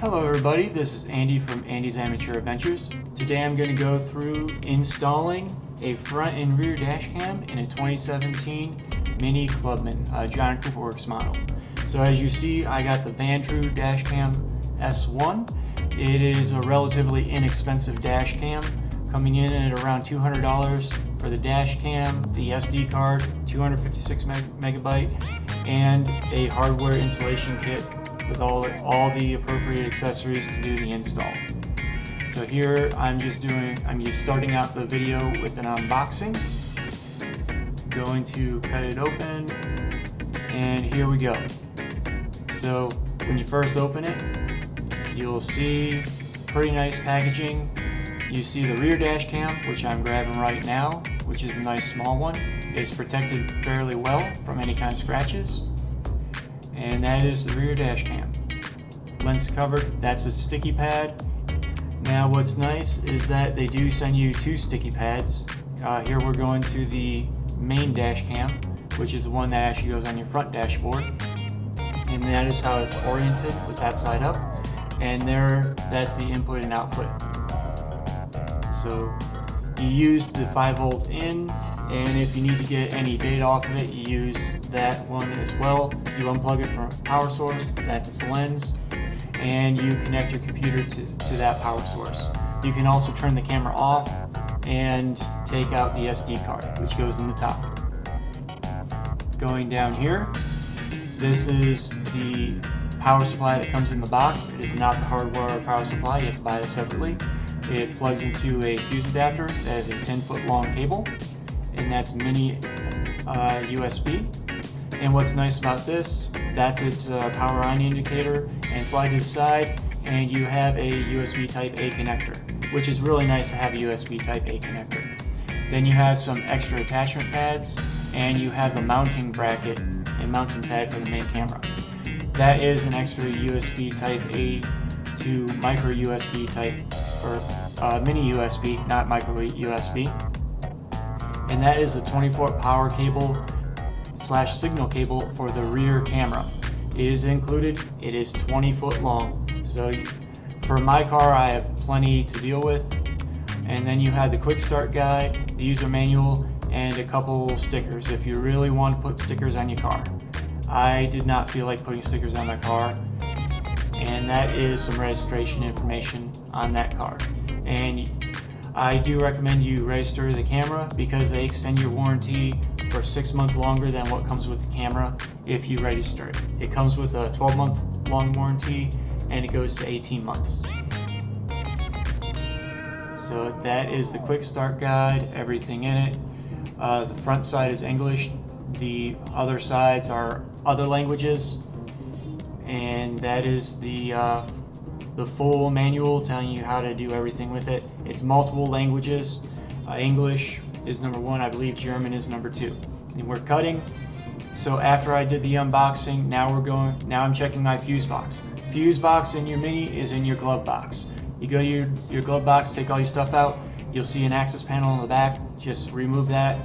Hello everybody, this is Andy from Andy's Amateur Adventures. Today I'm going to go through installing a front and rear dash cam in a 2017 Mini Clubman John Cooper Works model. So as you see, I got the Vantrue dash cam S1. It is a relatively inexpensive dash cam, coming in at around $200 for the dash cam, the SD card, 256 megabyte, and a hardware installation kit with all the appropriate accessories to do the install. So here I'm just starting out the video with an unboxing. Going to cut it open, and here we go. So when you first open it, you'll see pretty nice packaging. You see the rear dash cam, which I'm grabbing right now, which is a nice small one. It's protected fairly well from any kind of scratches. And that is the rear dash cam. Lens covered, that's a sticky pad. Now what's nice is that they do send you two sticky pads. Here we're going to the main dash cam, which is the one that actually goes on your front dashboard. And that is how it's oriented, with that side up. And there, that's the input and output. So you use the 5-volt in, and if you need to get any data off of it, you use that one as well. You unplug it from a power source, that's its lens, and you connect your computer to that power source. You can also turn the camera off and take out the SD card, which goes in the top. Going down here, this is the power supply that comes in the box. It is not the hardware power supply, you have to buy it separately. It plugs into a fuse adapter that has a 10-foot long cable, and that's mini USB. And what's nice about this, that's its power on indicator, and slide to the side and you have a USB type A connector, which is really nice to have a USB type A connector. Then you have some extra attachment pads, and you have the mounting bracket and mounting pad for the main camera. That is an extra USB type A to micro USB type, or mini USB, not micro USB. And that is the 20-foot power cable / signal cable for the rear camera. It is included, it is 20 foot long. So for my car, I have plenty to deal with. And then you have the quick start guide, the user manual, and a couple stickers if you really want to put stickers on your car. I did not feel like putting stickers on my car, and that is some registration information on that car. And I do recommend you register the camera because they extend your warranty for 6 months longer than what comes with the camera if you register it. It comes with a 12-month long warranty, and it goes to 18 months. So that is the quick start guide, everything in it. The front side is English, the other sides are other languages, and that is the full manual telling you how to do everything with it. It's multiple languages. English is number 1, I believe German is number 2. And we're cutting. So after I did the unboxing, now I'm checking my fuse box. Fuse box in your Mini is in your glove box. You go to your glove box, take all your stuff out, you'll see an access panel on the back. Just remove that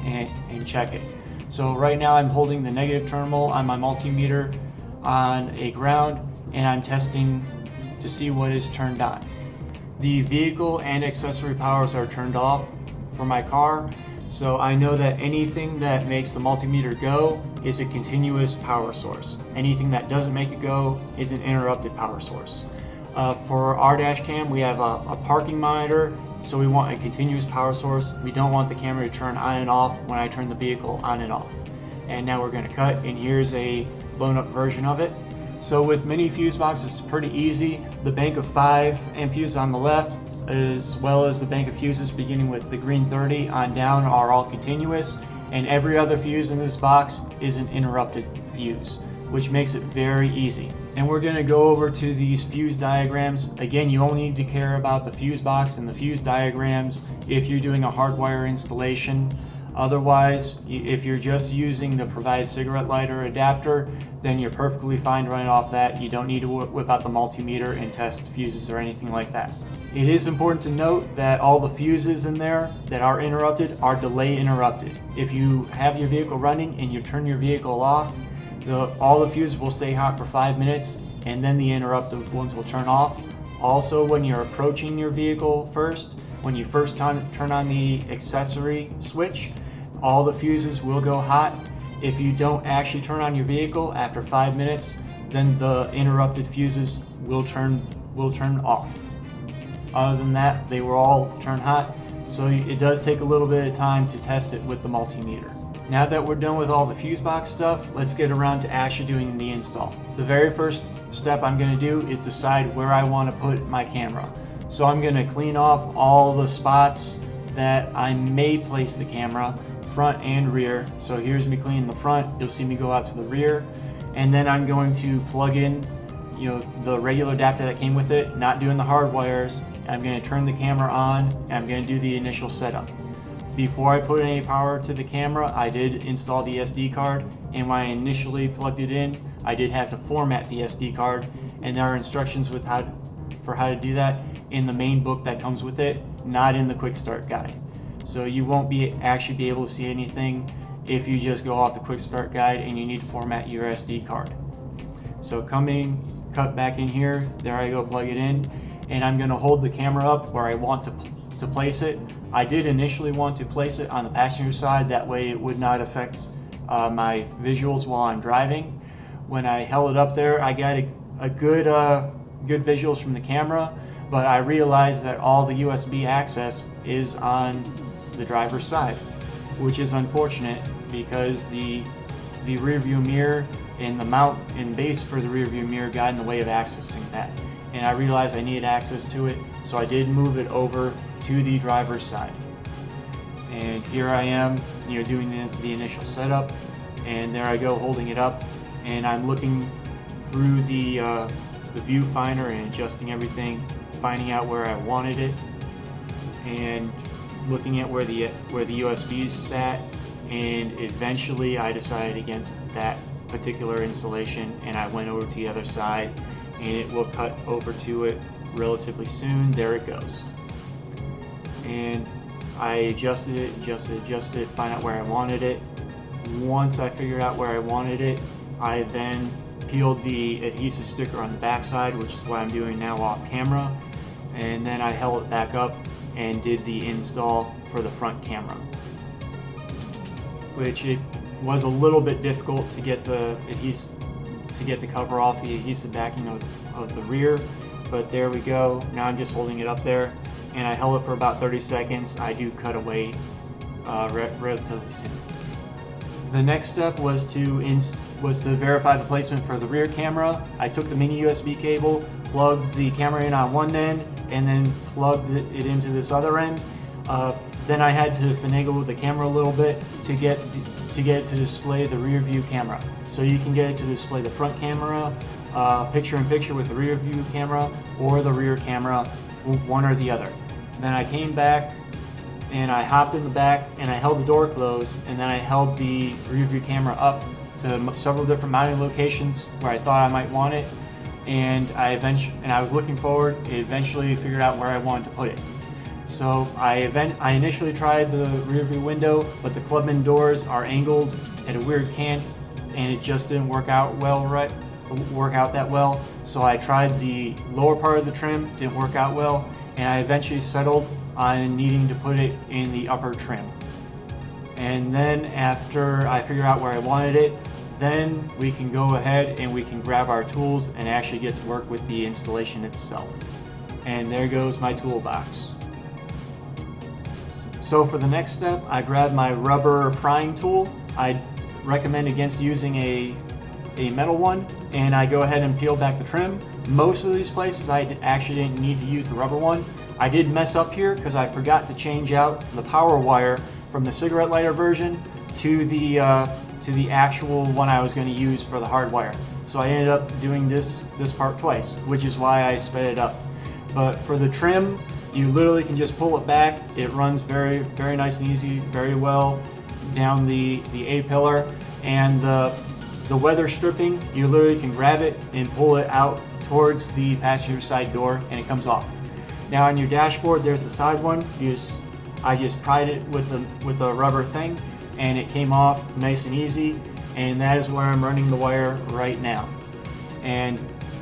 and check it. So right now I'm holding the negative terminal on my multimeter on a ground, and I'm testing to see what is turned on. The vehicle and accessory powers are turned off for my car, so I know that anything that makes the multimeter go is a continuous power source. Anything that doesn't make it go is an interrupted power source. For our dash cam, we have a parking monitor, so we want a continuous power source. We don't want the camera to turn on and off when I turn the vehicle on and off. And now we're going to cut, and here's a blown up version of it. So with mini fuse boxes, it's pretty easy. The bank of 5 amp fuses on the left, as well as the bank of fuses beginning with the green 30 on down, are all continuous, and every other fuse in this box is an interrupted fuse, which makes it very easy. And we're going to go over to these fuse diagrams. Again, you only need to care about the fuse box and the fuse diagrams if you're doing a hardwire installation. Otherwise, if you're just using the provided cigarette lighter adapter, then you're perfectly fine running off that. You don't need to whip out the multimeter and test fuses or anything like that. It is important to note that all the fuses in there that are interrupted are delay interrupted. If you have your vehicle running and you turn your vehicle off, all the fuses will stay hot for 5 minutes, and then the interrupted ones will turn off. Also, when you're approaching your vehicle first, when you first turn on the accessory switch, all the fuses will go hot. If you don't actually turn on your vehicle after 5 minutes, then the interrupted fuses will turn off. Other than that, they will all turn hot, so it does take a little bit of time to test it with the multimeter. Now that we're done with all the fuse box stuff, let's get around to actually doing the install. The very first step I'm going to do is decide where I want to put my camera. So I'm going to clean off all the spots that I may place the camera, front and rear. So here's me cleaning the front, you'll see me go out to the rear, and then I'm going to plug in the regular adapter that came with it, not doing the hard wires. I'm going to turn the camera on and I'm going to do the initial setup. Before I put any power to the camera, I did install the SD card, and when I initially plugged it in, I did have to format the SD card, and there are instructions for how to do that in the main book that comes with it, not in the quick start guide. So you won't actually be able to see anything if you just go off the quick start guide and you need to format your SD card. So cut back in here, there I go, plug it in, and I'm going to hold the camera up where I want to place it. I did initially want to place it on the passenger side, that way it would not affect my visuals while I'm driving. When I held it up there, I got a good visuals from the camera, but I realized that all the USB access is on the driver's side, which is unfortunate because the rear view mirror and the mount and base for the rear view mirror got in the way of accessing that. And I realized I needed access to it, so I did move it over to the driver's side. And here I am, doing the initial setup, and there I go holding it up, and I'm looking through the viewfinder and adjusting everything, finding out where I wanted it, and looking at where the USBs sat, and eventually I decided against that particular installation, and I went over to the other side, and it will cut over to it relatively soon. There it goes. And I adjusted it, find out where I wanted it. Once I figured out where I wanted it, I then peeled the adhesive sticker on the back side, which is what I'm doing now off camera, and then I held it back up and did the install for the front camera, which it was a little bit difficult to get the cover off the adhesive backing of the rear, but there we go. Now I'm just holding it up there, and I held it for about 30 seconds. I do cut away relatively soon. The next step was to verify the placement for the rear camera. I took the mini USB cable, plugged the camera in on one end, and then plugged it into this other end. Then I had to finagle with the camera a little bit to get it to display the rear view camera. So you can get it to display the front camera, picture-in-picture with the rear view camera, or the rear camera, one or the other. Then I came back and I hopped in the back and I held the door closed, and then I held the rear view camera up to several different mounting locations where I thought I might want it, and I was looking forward. It eventually figured out where I wanted to put it. So I initially tried the rear view window, but the Clubman doors are angled at a weird cant, and it just didn't work out that well. So I tried the lower part of the trim, didn't work out well, and I eventually settled on needing to put it in the upper trim. And then after I figure out where I wanted it, then we can go ahead and we can grab our tools and actually get to work with the installation itself. And there goes my toolbox. So for the next step, I grabbed my rubber prying tool. I recommend against using a metal one, and I go ahead and peel back the trim. Most of these places I actually didn't need to use the rubber one. I did mess up here because I forgot to change out the power wire from the cigarette lighter version to the actual one I was going to use for the hard wire. So I ended up doing this part twice, which is why I sped it up. But for the trim, you literally can just pull it back. It runs very, very nice and easy, very well down the A-pillar. And the weather stripping, you literally can grab it and pull it out towards the passenger side door, and it comes off. Now on your dashboard, there's the side one. I just pried it with a rubber thing, and it came off nice and easy. And that is where I'm running the wire right now. And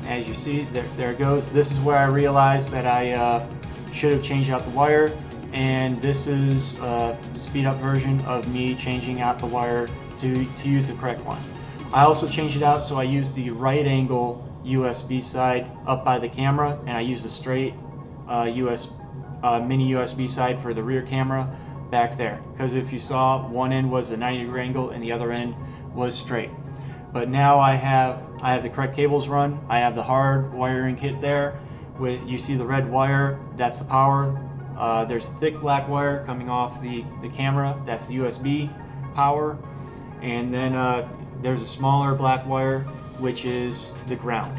as you see, there it goes. This is where I realized that I should have changed out the wire, and this is a speed up version of me changing out the wire to use the correct one. I also changed it out so I used the right angle USB side up by the camera, and I used the straight mini USB side for the rear camera back there, because if you saw, one end was a 90-degree angle and the other end was straight. But now I have the correct cables run. I have the hard wiring kit there. You see the red wire, that's the power. There's thick black wire coming off the camera, that's the USB power. And then there's a smaller black wire, which is the ground.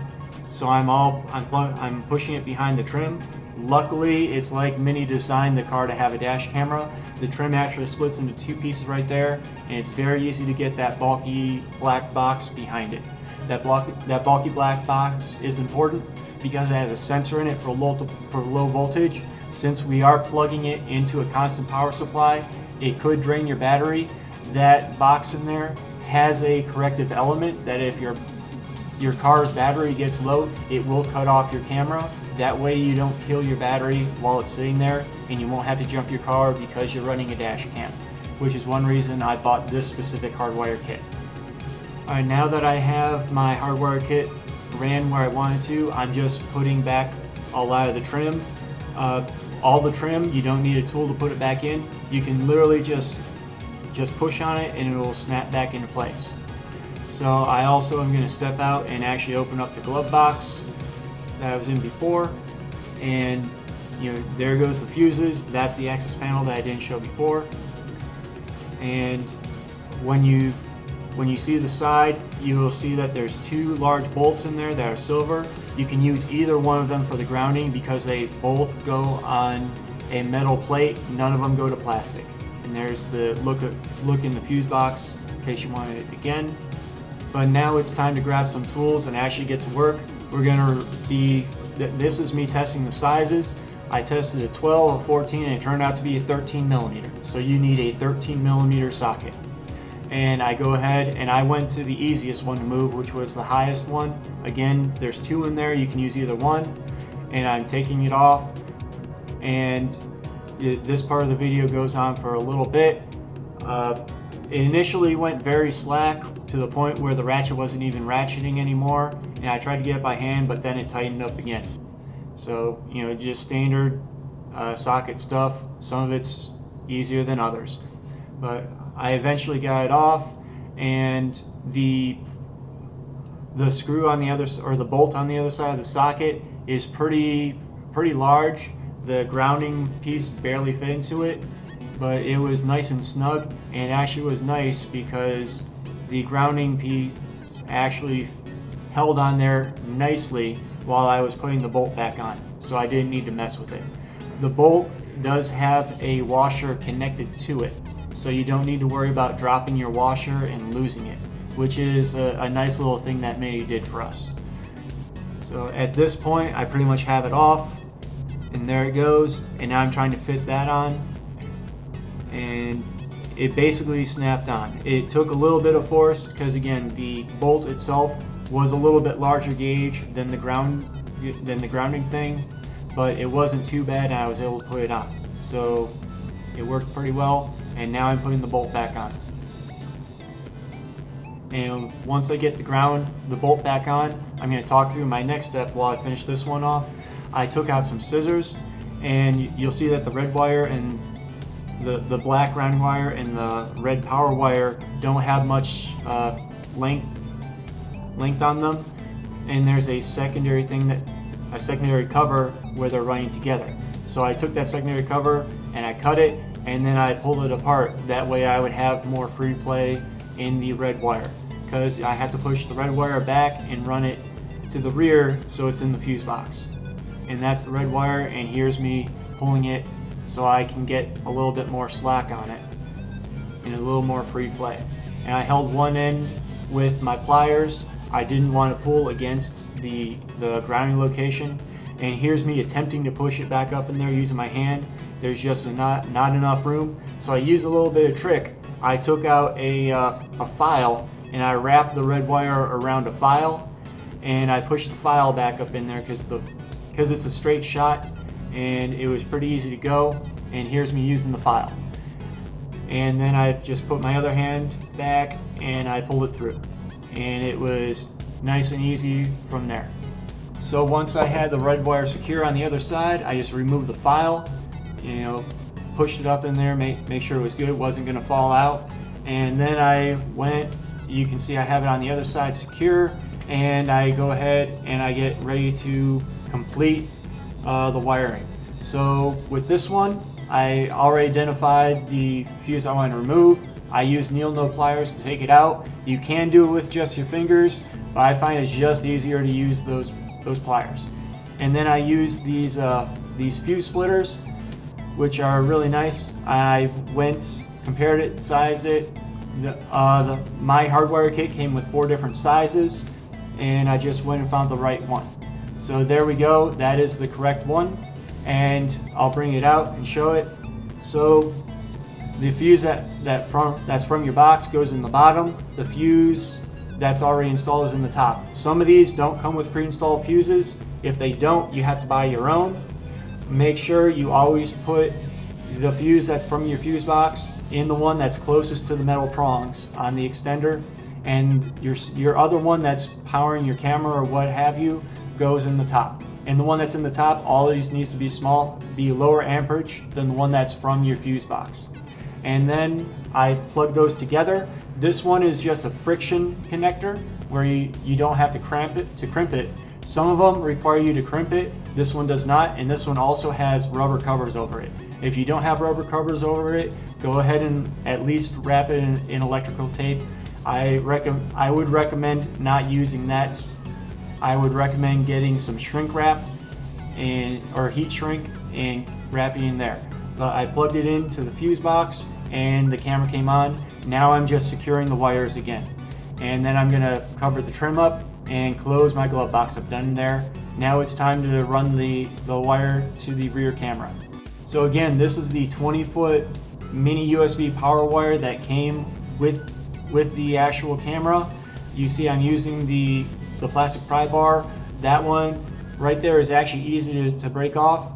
So I'm pushing it behind the trim. Luckily, it's like Mini designed the car to have a dash camera. The trim actually splits into two pieces right there, and it's very easy to get that bulky black box behind it. That bulky black box is important because it has a sensor in it for low voltage. Since we are plugging it into a constant power supply, it could drain your battery. That box in there has a corrective element that if your car's battery gets low, it will cut off your camera. That way you don't kill your battery while it's sitting there, and you won't have to jump your car because you're running a dash cam, which is one reason I bought this specific hardwire kit. Alright, now that I have my hardwire kit ran where I wanted to, I'm just putting back a lot of the trim. All the trim, you don't need a tool to put it back in. You can literally just push on it and it will snap back into place. So I also am going to step out and actually open up the glove box that I was in before, and there goes the fuses. That's the access panel that I didn't show before. And when you see the side, you will see that there's two large bolts in there that are silver. You can use either one of them for the grounding because they both go on a metal plate. None of them go to plastic. And there's the look in the fuse box in case you want it again. But now it's time to grab some tools and actually get to work. This is me testing the sizes. I tested a 12, a 14, and it turned out to be a 13 millimeter. So you need a 13 millimeter socket. And I go ahead and I went to the easiest one to move, which was the highest one. Again, there's two in there, you can use either one. And I'm taking it off, and this part of the video goes on for a little bit. It initially went very slack to the point where the ratchet wasn't even ratcheting anymore, and I tried to get it by hand, but then it tightened up again. So, just standard socket stuff. Some of it's easier than others. But I eventually got it off, and the screw on the other, or the bolt on the other side of the socket is pretty large. The grounding piece barely fit into it, but it was nice and snug, and it actually was nice because the grounding piece actually held on there nicely while I was putting the bolt back on, so I didn't need to mess with it. The bolt does have a washer connected to it, so you don't need to worry about dropping your washer and losing it, which is a nice little thing that Mini did for us. So at this point I pretty much have it off, and there it goes, and now I'm trying to fit that on, and it basically snapped on. It took a little bit of force because, again, the bolt itself was a little bit larger gauge than the grounding thing, but it wasn't too bad and I was able to put it on. So it worked pretty well, and now I'm putting the bolt back on. And once I get the bolt back on, I'm going to talk through my next step while I finish this one off. I took out some scissors, and you'll see that the red wire and the black grounding wire and the red power wire don't have much length on them, and there's a secondary cover where they're running together. So I took that secondary cover and I cut it, and then I pulled it apart. That way I would have more free play in the red wire, because I have to push the red wire back and run it to the rear so it's in the fuse box. And that's the red wire, and here's me pulling it so I can get a little bit more slack on it and a little more free play. And I held one end with my pliers. I didn't want to pull against the grounding location, and here's me attempting to push it back up in there using my hand. There's just not enough room, so I used a little bit of trick. I took out a file and I wrapped the red wire around a file, and I pushed the file back up in there because it's a straight shot and it was pretty easy to go. And here's me using the file. And then I just put my other hand back and I pulled it through. And it was nice and easy from there. So once I had the red wire secure on the other side, I just removed the file, pushed it up in there, make sure it was good, it wasn't going to fall out. And then I went, you can see I have it on the other side secure, and I go ahead and I get ready to complete the wiring. So with this one, I already identified the fuse I want to remove. I use needle nose pliers to take it out. You can do it with just your fingers, but I find it's just easier to use those pliers. And then I use these fuse splitters, which are really nice. I went, compared it, sized it. My hardwire kit came with 4 different sizes, and I just went and found the right one. So there we go, that is the correct one, and I'll bring it out and show it. So the fuse that's from your box goes in the bottom. The fuse that's already installed is in the top. Some of these don't come with pre-installed fuses. If they don't, you have to buy your own. Make sure you always put the fuse that's from your fuse box in the one that's closest to the metal prongs on the extender, and your other one that's powering your camera or what have you goes in the top. And the one that's in the top always needs to be lower amperage than the one that's from your fuse box. And then I plug those together. This one is just a friction connector where you don't have to crimp it. Some of them require you to crimp it. This one does not, and this one also has rubber covers over it. If you don't have rubber covers over it, go ahead and at least wrap it in electrical tape. I would recommend not using that. I would recommend getting some shrink wrap or heat shrink and wrapping in there. But I plugged it into the fuse box and the camera came on. Now I'm just securing the wires again. And then I'm gonna cover the trim up and close my glove box up done there. Now it's time to run the wire to the rear camera. So again, this is the 20-foot mini USB power wire that came with the actual camera. You see I'm using the plastic pry bar. That one right there is actually easy to break off.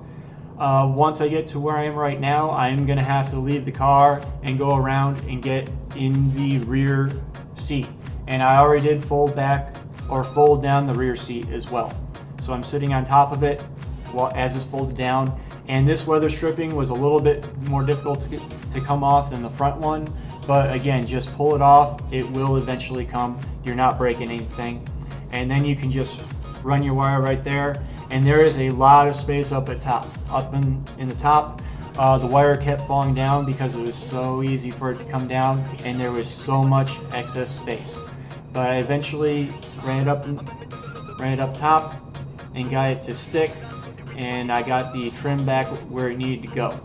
Once I get to where I am right now, I'm gonna have to leave the car and go around and get in the rear seat. And I already did fold down the rear seat as well. So I'm sitting on top of it as it's folded down. And this weather stripping was a little bit more difficult to come off than the front one. But again, just pull it off. It will eventually come. You're not breaking anything. And then you can just run your wire right there. And there is a lot of space up at top. Up in the top, the wire kept falling down because it was so easy for it to come down, and there was so much excess space. But I eventually ran it up top and got it to stick, and I got the trim back where it needed to go.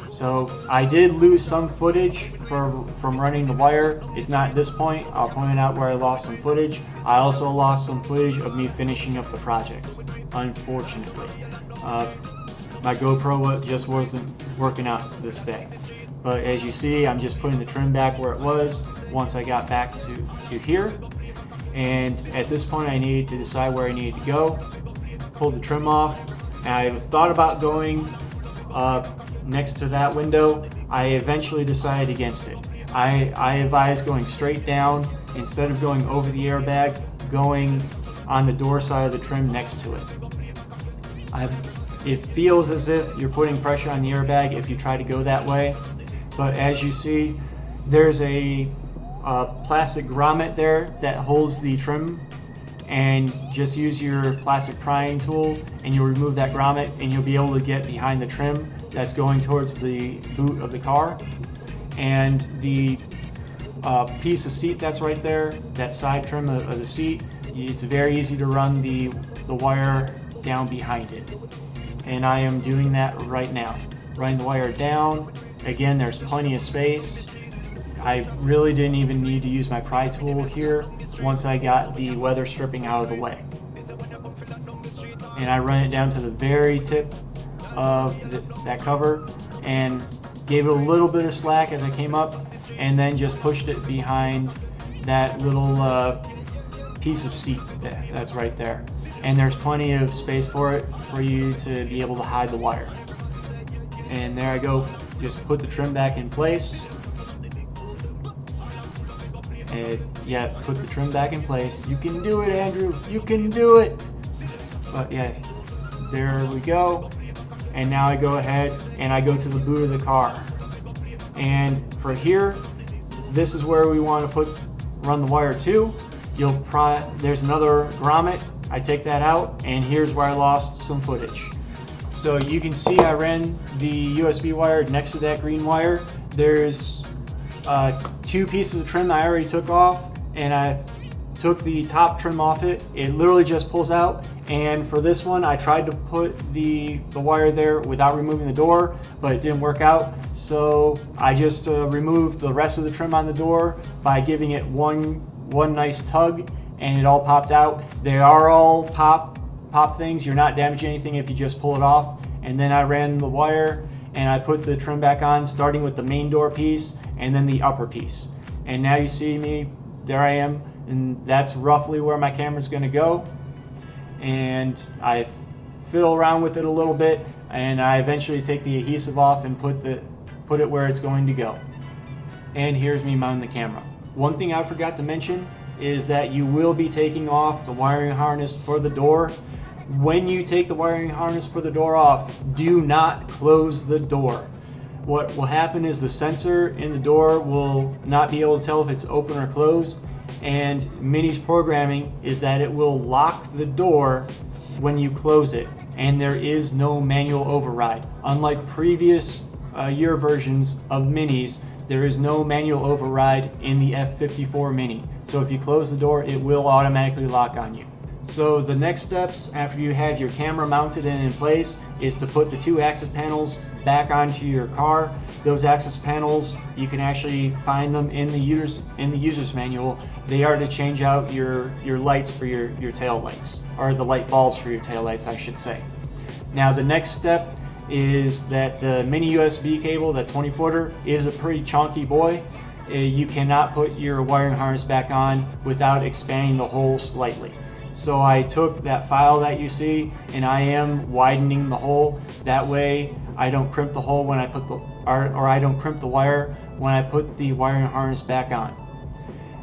So I did lose some footage from running the wire. It's not at this point. I'll point out where I lost some footage. I also lost some footage of me finishing up the project, unfortunately. My GoPro just wasn't working out this day. But as you see, I'm just putting the trim back where it was once I got back to here. And at this point I needed to decide where I needed to go. Pulled the trim off, and I thought about going next to that window. I eventually decided against it. I advise going straight down instead of going over the airbag, going on the door side of the trim next to it. It feels as if you're putting pressure on the airbag if you try to go that way, but as you see, there's a plastic grommet there that holds the trim, and just use your plastic prying tool and you'll remove that grommet and you'll be able to get behind the trim that's going towards the boot of the car. And the piece of seat that's right there, that side trim of the seat, it's very easy to run the wire down behind it. And I am doing that right now. Running the wire down. Again, there's plenty of space. I really didn't even need to use my pry tool here once I got the weather stripping out of the way. And I run it down to the very tip of that cover and gave it a little bit of slack as I came up, and then just pushed it behind that little piece of seat that's right there, and there's plenty of space for it for you to be able to hide the wire. And there I go, just put the trim back in place. And yeah, put the trim back in place. You can do it, Andrew, you can do it. But yeah, there we go. And now I go ahead and I go to the boot of the car. And for here, this is where we want to run the wire to. There's another grommet. I take that out, and here's where I lost some footage. So you can see I ran the USB wire next to that green wire. There's 2 pieces of trim I already took off, and I took the top trim off it. It literally just pulls out. And for this one, I tried to put the wire there without removing the door, but it didn't work out. So I just removed the rest of the trim on the door by giving it one nice tug, and it all popped out. They are all pop things. You're not damaging anything if you just pull it off. And then I ran the wire and I put the trim back on, starting with the main door piece and then the upper piece. And now you see me, there I am, and that's roughly where my camera's gonna go. And I fiddle around with it a little bit, and I eventually take the adhesive off and put it where it's going to go. And here's me mounting the camera. One thing I forgot to mention is that you will be taking off the wiring harness for the door. When you take the wiring harness for the door off, do not close the door. What will happen is the sensor in the door will not be able to tell if it's open or closed, and Mini's programming is that it will lock the door when you close it, and there is no manual override. Unlike previous year versions of Minis, there is no manual override in the F54 Mini. So if you close the door, it will automatically lock on you. So the next steps after you have your camera mounted and in place is to put the 2 access panels back onto your car. Those access panels, you can actually find them in the user's manual. They are to change out your lights for your tail lights, or the light bulbs for your tail lights, I should say. Now the next step is that the mini USB cable, that 20-footer, is a pretty chunky boy. You cannot put your wiring harness back on without expanding the hole slightly. So I took that file that you see, and I am widening the hole. That way I don't crimp the hole when I put I don't crimp the wire when I put the wiring harness back on.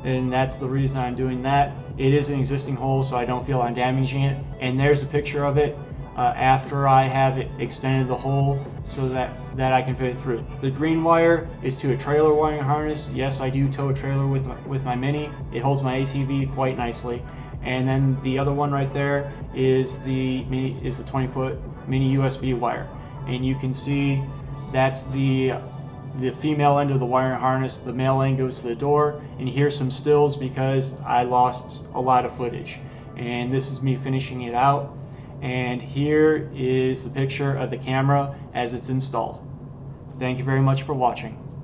And that's the reason I'm doing that. It is an existing hole, so I don't feel I'm damaging it. And there's a picture of it after I have it extended the hole so that I can fit it through. The green wire is to a trailer wiring harness. Yes, I do tow a trailer with my Mini. It holds my ATV quite nicely. And then the other one right there is the 20-foot mini USB wire. And you can see that's the female end of the wiring harness. The male end goes to the door. And here's some stills because I lost a lot of footage. And this is me finishing it out. And here is the picture of the camera as it's installed. Thank you very much for watching.